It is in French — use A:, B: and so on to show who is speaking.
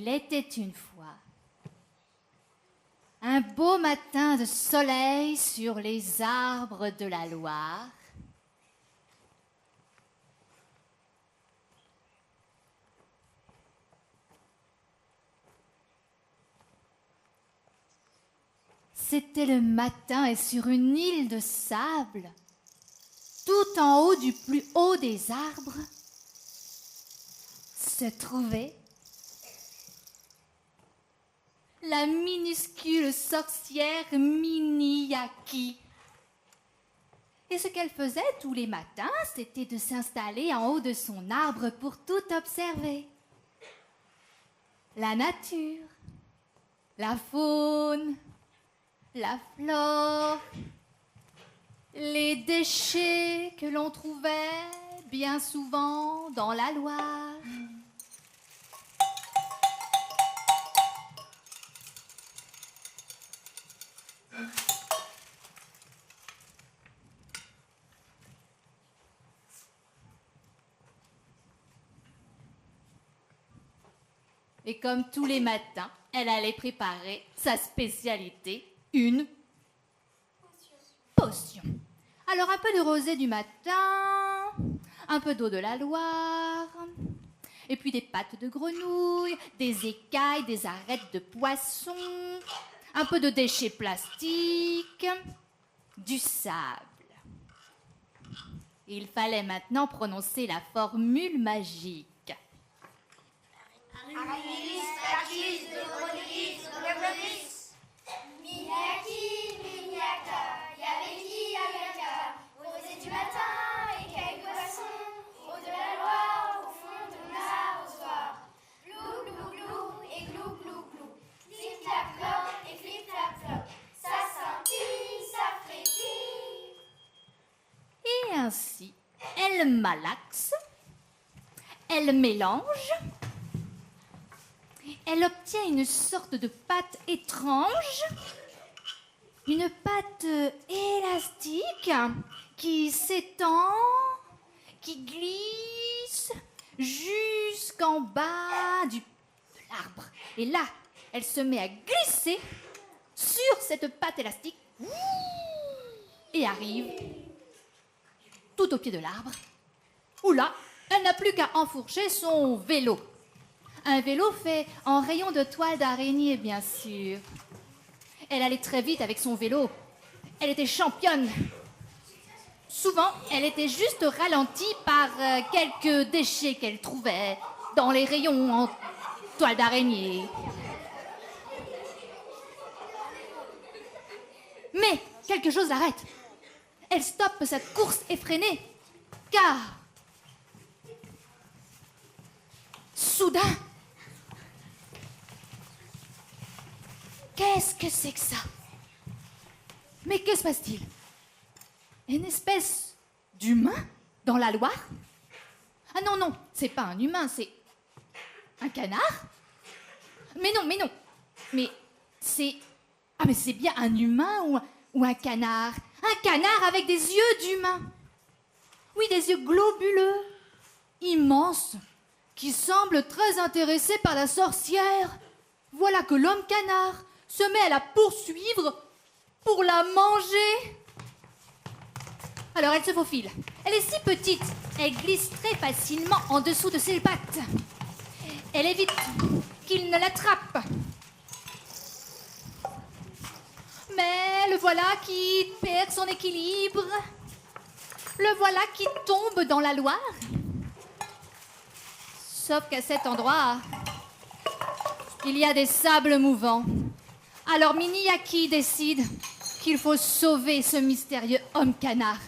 A: Il était une fois un beau matin de soleil sur les arbres de la Loire. C'était le matin et sur une île de sable, tout en haut du plus haut des arbres, se trouvait la minuscule sorcière Mini-Yaki. Et ce qu'elle faisait tous les matins, c'était de s'installer en haut de son arbre pour tout observer. La nature, la faune, la flore, les déchets que l'on trouvait bien souvent dans la Loire. Et comme tous les matins, elle allait préparer sa spécialité, une potion. Alors un peu de rosée du matin, un peu d'eau de la Loire, et puis des pattes de grenouille, des écailles, des arêtes de poisson, un peu de déchets plastiques, du sable. Il fallait maintenant prononcer la formule magique.
B: Agilis, Agilis, Agilis, Agilis. Mini-Yaki, Mini-Yaka, Yaveki, Yaveka. Rosée du matin, écailles de poisson, eau de la Loire, au fond de mon arrosoir. Glou, glou, glou, et glou, glou, glou. Clip, clap, clop, et clip, clap, clop. Ça scintille, ça frétille.
A: Et ainsi, elle malaxe, elle mélange, elle obtient une sorte de pâte étrange, une pâte élastique qui s'étend, qui glisse jusqu'en bas de l'arbre. Et là, elle se met à glisser sur cette pâte élastique et arrive tout au pied de l'arbre, où là, elle n'a plus qu'à enfourcher son vélo. Un vélo fait en rayon de toile d'araignée, bien sûr. Elle allait très vite avec son vélo. Elle était championne. Souvent, elle était juste ralentie par quelques déchets qu'elle trouvait dans les rayons en toile d'araignée. Mais quelque chose l'arrête. Elle stoppe cette course effrénée, car soudain, qu'est-ce que c'est que ça? Mais que se passe-t-il? Une espèce d'humain dans la Loire? Ah non, non, c'est pas un humain, c'est un canard? Mais non, mais non. Mais c'est... Ah mais c'est bien un humain ou un canard? Un canard avec des yeux d'humain. Oui, des yeux globuleux, immenses, qui semblent très intéressés par la sorcière. Voilà que l'homme canard se met à la poursuivre pour la manger. Alors elle se faufile. Elle est si petite, elle glisse très facilement en dessous de ses pattes. Elle évite qu'il ne l'attrape. Mais le voilà qui perd son équilibre. Le voilà qui tombe dans la Loire. Sauf qu'à cet endroit, il y a des sables mouvants. Alors Mini-Yaki décide qu'il faut sauver ce mystérieux homme canard.